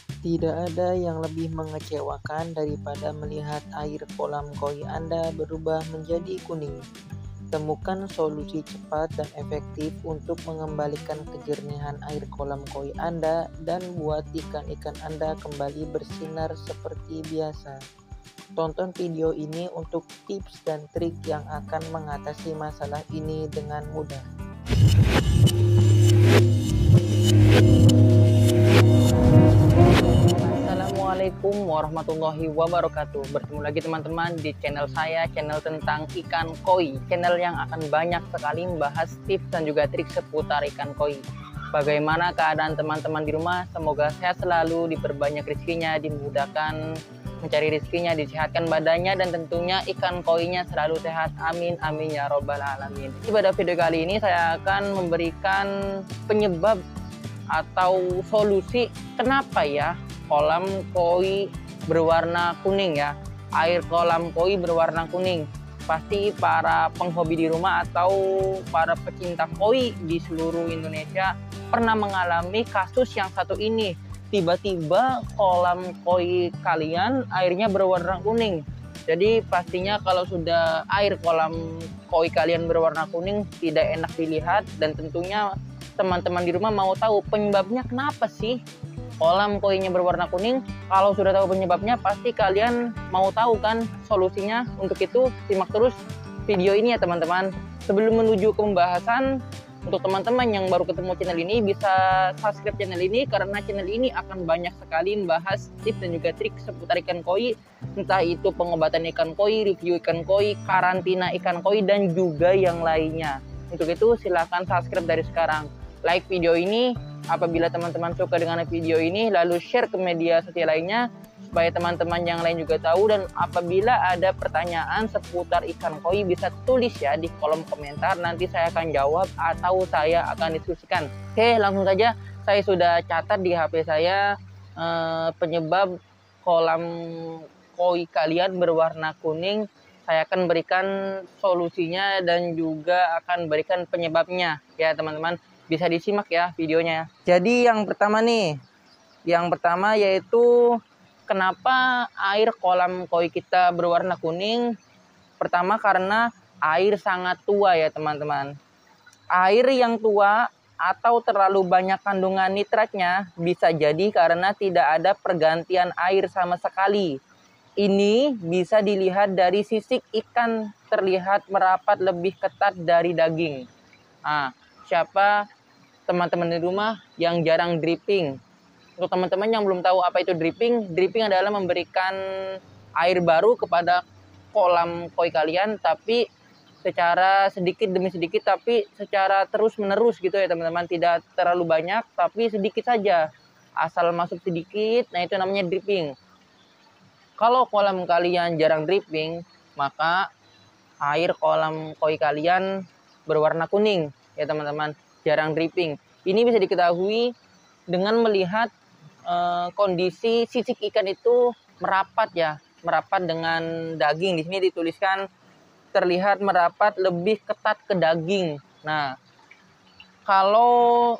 Tidak ada yang lebih mengecewakan daripada melihat air kolam koi Anda berubah menjadi kuning. Temukan solusi cepat dan efektif untuk mengembalikan kejernihan air kolam koi Anda dan buat ikan-ikan Anda kembali bersinar seperti biasa. Tonton video ini untuk tips dan trik yang akan mengatasi masalah ini dengan mudah. Assalamualaikum warahmatullahi wabarakatuh. Bertemu lagi teman-teman di channel saya, channel tentang ikan koi, channel yang akan banyak sekali membahas tips dan juga trik seputar ikan koi. Bagaimana keadaan teman-teman di rumah? Semoga sehat selalu, diperbanyak rezekinya, dimudahkan mencari rezekinya, disehatkan badannya, dan tentunya ikan koinya selalu sehat. Amin amin ya robbal alamin. Pada video kali ini saya akan memberikan penyebab atau solusi kenapa ya kolam koi berwarna kuning ya. Air kolam koi berwarna kuning. Pasti para penghobi di rumah atau para pecinta koi di seluruh Indonesia pernah mengalami kasus yang satu ini. Tiba-tiba kolam koi kalian airnya berwarna kuning. Jadi pastinya kalau sudah air kolam koi kalian berwarna kuning tidak enak dilihat, dan tentunya teman-teman di rumah mau tahu penyebabnya kenapa sih kolam koinya berwarna kuning. Kalau sudah tahu penyebabnya, pasti kalian mau tahu kan solusinya. Untuk itu simak terus video ini ya teman-teman. Sebelum menuju ke pembahasan, untuk teman-teman yang baru ketemu channel ini bisa subscribe channel ini, karena channel ini akan banyak sekali membahas tips dan juga trik seputar ikan koi, entah itu pengobatan ikan koi, review ikan koi, karantina ikan koi, dan juga yang lainnya. Untuk itu silahkan subscribe dari sekarang, like video ini apabila teman-teman suka dengan video ini, lalu share ke media sosial lainnya supaya teman-teman yang lain juga tahu. Dan apabila ada pertanyaan seputar ikan koi bisa tulis ya di kolom komentar, nanti saya akan jawab atau saya akan diskusikan. Oke, langsung saja. Saya sudah catat di HP saya penyebab kolam koi kalian berwarna kuning. Saya akan berikan solusinya dan juga akan berikan penyebabnya ya teman-teman. Bisa disimak ya videonya. Jadi yang pertama nih, yaitu kenapa air kolam koi kita berwarna kuning. Pertama karena air sangat tua ya teman-teman. Air yang tua atau terlalu banyak kandungan nitratnya bisa jadi karena tidak ada pergantian air sama sekali. Ini bisa dilihat dari sisik ikan terlihat merapat lebih ketat dari daging. Nah, siapa teman-teman di rumah yang jarang dripping? Untuk teman-teman yang belum tahu apa itu dripping, dripping adalah memberikan air baru kepada kolam koi kalian, tapi secara sedikit demi sedikit, tapi secara terus-menerus gitu ya teman-teman. Tidak terlalu banyak, tapi sedikit saja. Asal masuk sedikit, nah itu namanya dripping. Kalau kolam kalian jarang dripping, maka air kolam koi kalian berwarna kuning ya teman-teman, jarang dripping. Ini bisa diketahui dengan melihat kondisi sisik ikan itu merapat ya, merapat dengan daging. Di sini dituliskan terlihat merapat lebih ketat ke daging. Nah, kalau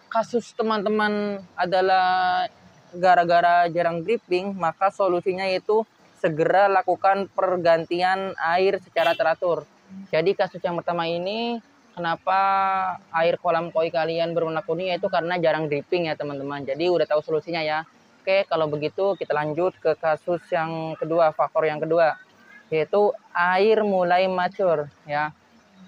kasus teman-teman adalah gara-gara jarang dripping, maka solusinya yaitu segera lakukan pergantian air secara teratur. Jadi kasus yang pertama ini, kenapa air kolam koi kalian berwarna kuning, yaitu karena jarang dripping ya teman-teman. Jadi udah tahu solusinya ya. Oke, kalau begitu kita lanjut ke kasus yang kedua, faktor yang kedua, yaitu air mulai mature ya.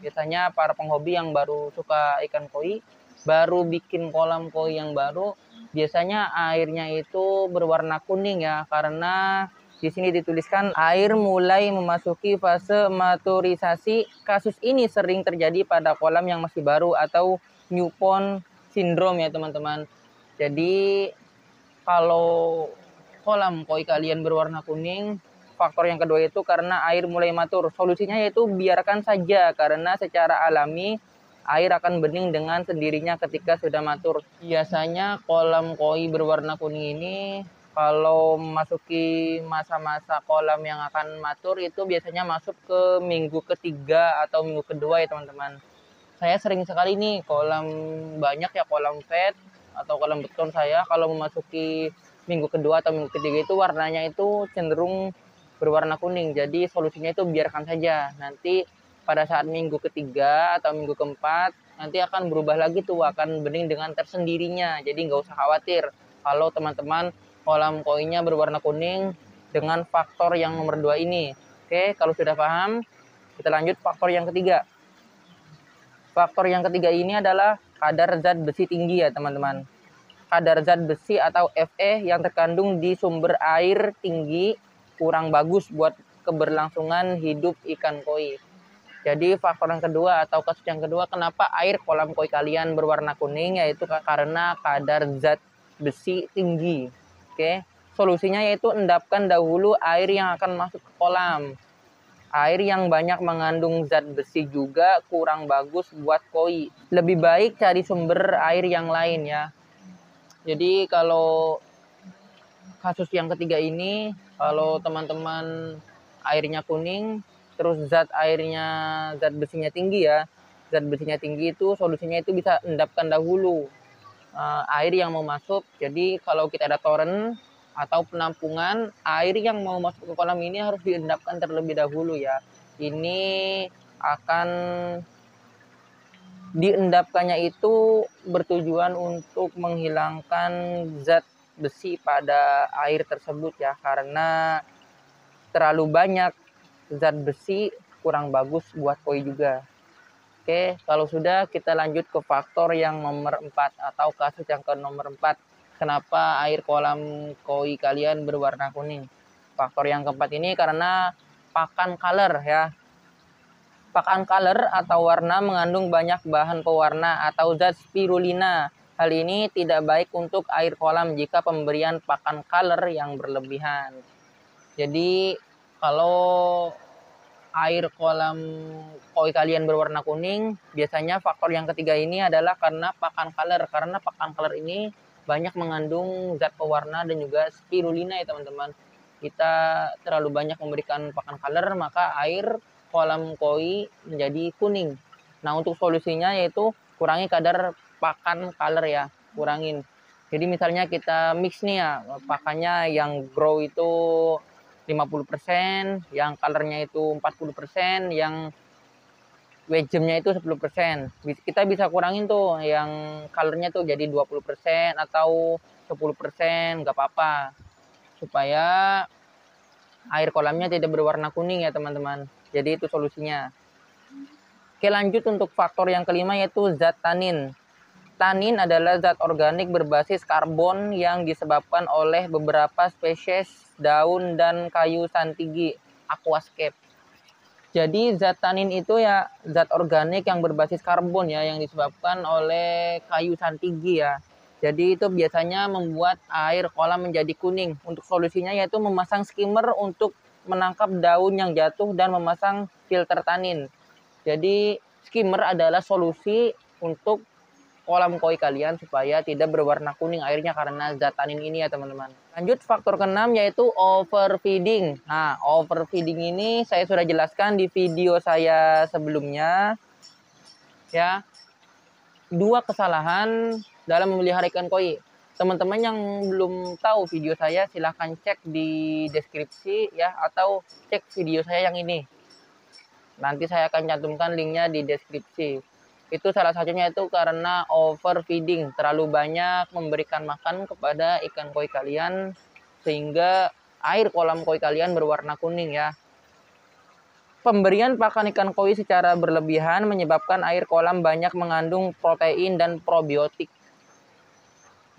Biasanya para penghobi yang baru suka ikan koi, baru bikin kolam koi yang baru, biasanya airnya itu berwarna kuning ya, karena di sini dituliskan air mulai memasuki fase maturisasi. Kasus ini sering terjadi pada kolam yang masih baru atau newborn syndrome ya teman-teman. Jadi kalau kolam koi kalian berwarna kuning, faktor yang kedua itu karena air mulai matur. Solusinya yaitu biarkan saja, karena secara alami air akan bening dengan sendirinya ketika sudah matur. Biasanya kolam koi berwarna kuning ini kalau memasuki masa-masa kolam yang akan matur itu biasanya masuk ke minggu ketiga atau minggu kedua ya teman-teman. Saya sering sekali nih kolam banyak ya, kolam fed atau kolam beton saya kalau memasuki minggu kedua atau minggu ketiga itu warnanya itu cenderung berwarna kuning. Jadi solusinya itu biarkan saja. Nanti pada saat minggu ketiga atau minggu keempat nanti akan berubah lagi tuh, akan bening dengan tersendirinya. Jadi nggak usah khawatir kalau teman-teman kolam koinya berwarna kuning dengan faktor yang nomor 2 ini. Oke, kalau sudah paham, kita lanjut faktor yang ketiga. Faktor yang ketiga ini adalah kadar zat besi tinggi ya teman-teman. Kadar zat besi atau Fe yang terkandung di sumber air tinggi kurang bagus buat keberlangsungan hidup ikan koi. Jadi faktor yang kedua atau kasus yang kedua kenapa air kolam koi kalian berwarna kuning, yaitu karena kadar zat besi tinggi. Oke, solusinya yaitu endapkan dahulu air yang akan masuk ke kolam. Air yang banyak mengandung zat besi juga kurang bagus buat koi. Lebih baik cari sumber air yang lain ya. Jadi kalau kasus yang ketiga ini, kalau teman-teman airnya kuning, terus zat besinya tinggi ya. Zat besinya tinggi itu solusinya itu bisa endapkan dahulu air yang mau masuk. Jadi kalau kita ada toren atau penampungan, air yang mau masuk ke kolam ini harus diendapkan terlebih dahulu ya. Ini akan diendapkannya itu bertujuan untuk menghilangkan zat besi pada air tersebut ya, karena terlalu banyak zat besi kurang bagus buat koi juga. Oke, kalau sudah kita lanjut ke faktor yang nomor 4 atau kasus yang ke nomor 4. Kenapa air kolam koi kalian berwarna kuning? Faktor yang keempat ini karena pakan color ya. Pakan color atau warna mengandung banyak bahan pewarna atau zat spirulina. Hal ini tidak baik untuk air kolam jika pemberian pakan color yang berlebihan. Jadi kalau air kolam koi kalian berwarna kuning, biasanya faktor yang ketiga ini adalah karena pakan color. Karena pakan color ini banyak mengandung zat pewarna dan juga spirulina ya teman-teman. Kita terlalu banyak memberikan pakan color, maka air kolam koi menjadi kuning. Nah, untuk solusinya yaitu kurangi kadar pakan color ya, kurangin. Jadi misalnya kita mix nih ya, pakannya yang grow itu 50%, yang colornya itu 40%, yang wejemnya itu 10%. Kita bisa kurangin tuh yang colornya tuh jadi 20% atau 10%, nggak apa-apa. Supaya air kolamnya tidak berwarna kuning ya teman-teman. Jadi itu solusinya. Oke, lanjut untuk faktor yang kelima yaitu zat tanin. Tanin adalah zat organik berbasis karbon yang disebabkan oleh beberapa spesies daun dan kayu santigi aquascape. Jadi zat tanin itu ya zat organik yang berbasis karbon ya, yang disebabkan oleh kayu santigi ya. Jadi itu biasanya membuat air kolam menjadi kuning. Untuk solusinya yaitu memasang skimmer untuk menangkap daun yang jatuh dan memasang filter tanin. Jadi skimmer adalah solusi untuk kolam koi kalian supaya tidak berwarna kuning airnya karena zat tanin ini ya teman-teman. Lanjut faktor keenam yaitu overfeeding. Nah, overfeeding ini saya sudah jelaskan di video saya sebelumnya ya. Dua kesalahan dalam memelihara ikan koi. Teman-teman yang belum tahu video saya silahkan cek di deskripsi ya, atau cek video saya yang ini. Nanti saya akan cantumkan linknya di deskripsi. Itu salah satunya itu karena overfeeding, terlalu banyak memberikan makan kepada ikan koi kalian sehingga air kolam koi kalian berwarna kuning ya. Pemberian pakan ikan koi secara berlebihan menyebabkan air kolam banyak mengandung protein dan probiotik.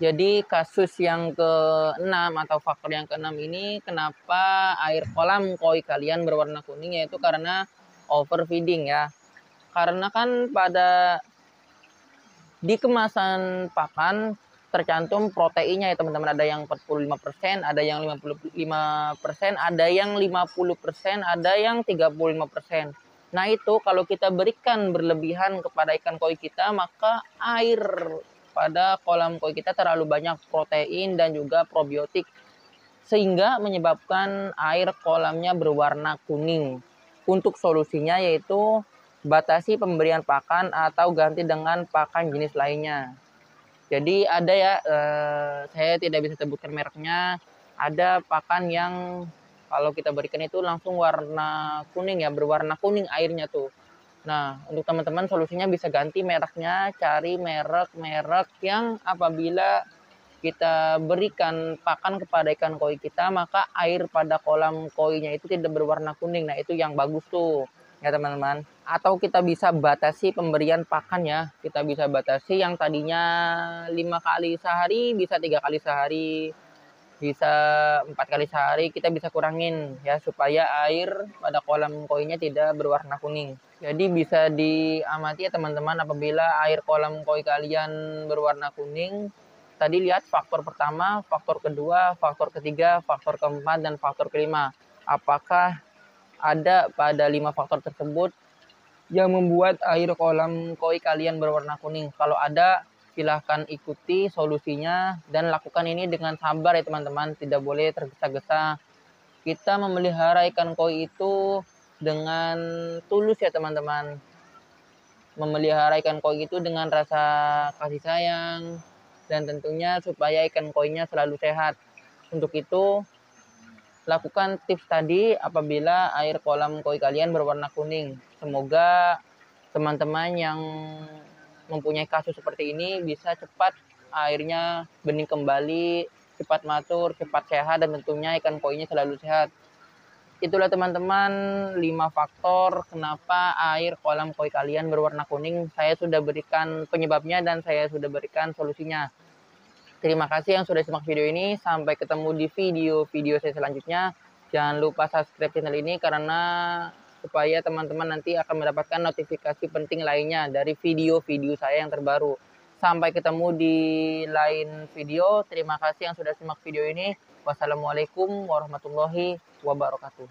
Jadi kasus yang ke-6 atau faktor yang ke-6 ini kenapa air kolam koi kalian berwarna kuning, yaitu karena overfeeding ya. Karena kan di kemasan pakan tercantum proteinnya ya teman-teman, ada yang 45%, ada yang 55%, ada yang 50%, ada yang 35%. Nah, itu kalau kita berikan berlebihan kepada ikan koi kita, maka air pada kolam koi kita terlalu banyak protein dan juga probiotik sehingga menyebabkan air kolamnya berwarna kuning. Untuk solusinya yaitu batasi pemberian pakan atau ganti dengan pakan jenis lainnya. Jadi ada ya, saya tidak bisa sebutkan mereknya, ada pakan yang kalau kita berikan itu langsung warna kuning ya, berwarna kuning airnya tuh. Nah, untuk teman-teman solusinya bisa ganti mereknya, cari merek-merek yang apabila kita berikan pakan kepada ikan koi kita, maka air pada kolam koinya itu tidak berwarna kuning. Nah, itu yang bagus tuh, ya teman-teman. Atau kita bisa batasi pemberian pakan ya. Kita bisa batasi yang tadinya 5 kali sehari, bisa 3 kali sehari, bisa 4 kali sehari, kita bisa kurangin ya, supaya air pada kolam koinya tidak berwarna kuning. Jadi bisa diamati ya teman-teman, apabila air kolam koi kalian berwarna kuning, tadi lihat faktor pertama, faktor kedua, faktor ketiga, faktor keempat, dan faktor kelima. Apakah ada pada 5 faktor tersebut yang membuat air kolam koi kalian berwarna kuning? Kalau ada, silahkan ikuti solusinya dan lakukan ini dengan sabar ya teman-teman. Tidak boleh tergesa-gesa. Kita memelihara ikan koi itu dengan tulus ya teman-teman. Memelihara ikan koi itu dengan rasa kasih sayang, dan tentunya supaya ikan koinya selalu sehat. Untuk itu, lakukan tips tadi apabila air kolam koi kalian berwarna kuning. Semoga teman-teman yang mempunyai kasus seperti ini bisa cepat airnya bening kembali, cepat matur, cepat sehat, dan tentunya ikan koinya selalu sehat. Itulah teman-teman 5 faktor kenapa air kolam koi kalian berwarna kuning. Saya sudah berikan penyebabnya dan saya sudah berikan solusinya. Terima kasih yang sudah simak video ini. Sampai ketemu di video-video saya selanjutnya. Jangan lupa subscribe channel ini karena supaya teman-teman nanti akan mendapatkan notifikasi penting lainnya dari video-video saya yang terbaru. Sampai ketemu di lain video. Terima kasih yang sudah simak video ini. Wassalamualaikum warahmatullahi wabarakatuh.